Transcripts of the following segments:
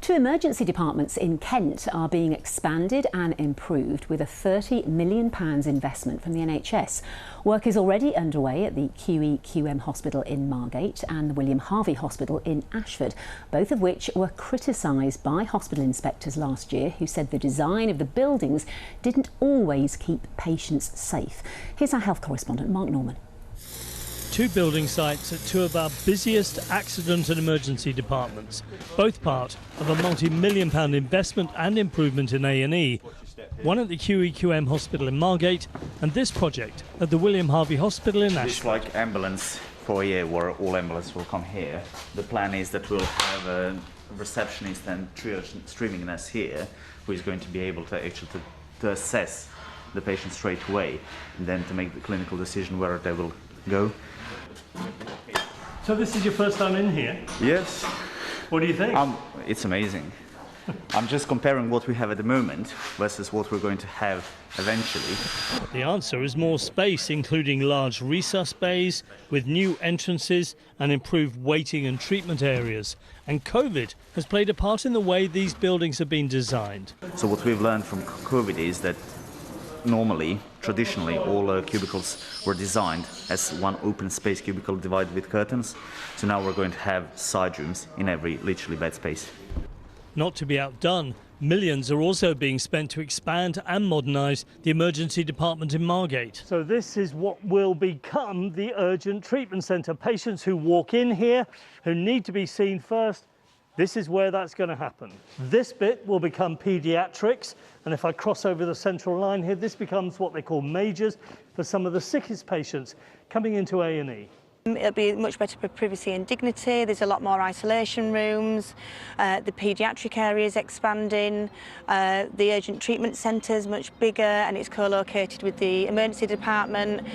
Two emergency departments in Kent are being expanded and improved with a £30 million investment from the NHS. Work is already underway at the QEQM hospital in Margate and the William Harvey hospital in Ashford, both of which were criticised by hospital inspectors last year who said the design of the buildings didn't always keep patients safe. Here's our health correspondent Mark Norman. Two building sites at two of our busiest accident and emergency departments, both part of a multi-million pound investment and improvement in A&E. One at the QEQM hospital in Margate and this project at the William Harvey hospital in Ashford. It's like ambulance foyer where all ambulances will come here. The plan is that we'll have a receptionist and triage streaming nurse here who is going to be able to actually to assess the patient straight away and then to make the clinical decision where they will go. So this is your first time in here? Yes. What do you think? It's amazing. I'm just comparing what we have at the moment versus what we're going to have eventually. The answer is more space, including large resus bays with new entrances and improved waiting and treatment areas. And COVID has played a part in the way these buildings have been designed. So what we've learned from COVID is that traditionally, all cubicles were designed as one open space cubicle divided with curtains. So now we're going to have side rooms in every literally bed space. Not to be outdone, millions are also being spent to expand and modernise the emergency department in Margate. So this is what will become the urgent treatment centre. Patients who walk in here, who need to be seen first, this is where that's going to happen. This bit will become paediatrics, and if I cross over the central line here, this becomes what they call majors for some of the sickest patients coming into A&E. It'll be much better for privacy and dignity. There's a lot more isolation rooms. The paediatric area is expanding. The urgent treatment centre is much bigger and it's co-located with the emergency department.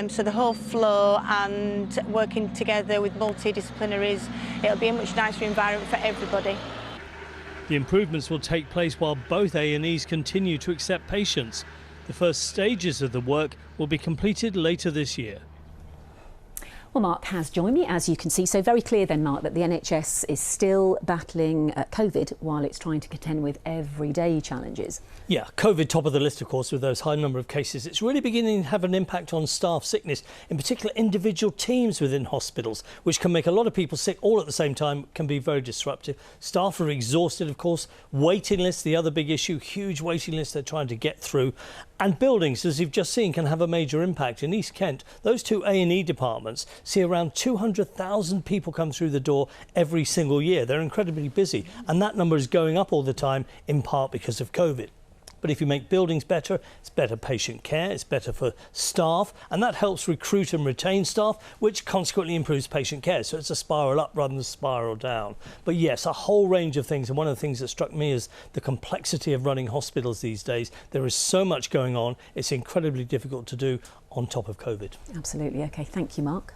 So the whole flow and working together with multidisciplinaries, it'll be a much nicer environment for everybody. The improvements will take place while both A&Es continue to accept patients. The first stages of the work will be completed later this year. Well, Mark has joined me, as you can see. So very clear then, Mark, that the NHS is still battling COVID while it's trying to contend with everyday challenges. Yeah, COVID top of the list, of course, with those high number of cases. It's really beginning to have an impact on staff sickness, in particular individual teams within hospitals, which can make a lot of people sick all at the same time, can be very disruptive. Staff are exhausted, of course. Waiting lists, the other big issue, huge waiting lists they're trying to get through. And buildings, as you've just seen, can have a major impact. In East Kent, those two A&E departments see around 200,000 people come through the door every single year. They're incredibly busy, and that number is going up all the time, in part because of COVID. But if you make buildings better, it's better patient care, it's better for staff, and that helps recruit and retain staff, which consequently improves patient care. So it's a spiral up rather than a spiral down. But yes, a whole range of things, and one of the things that struck me is the complexity of running hospitals these days. There is so much going on, it's incredibly difficult to do on top of COVID. Absolutely. OK, thank you, Mark.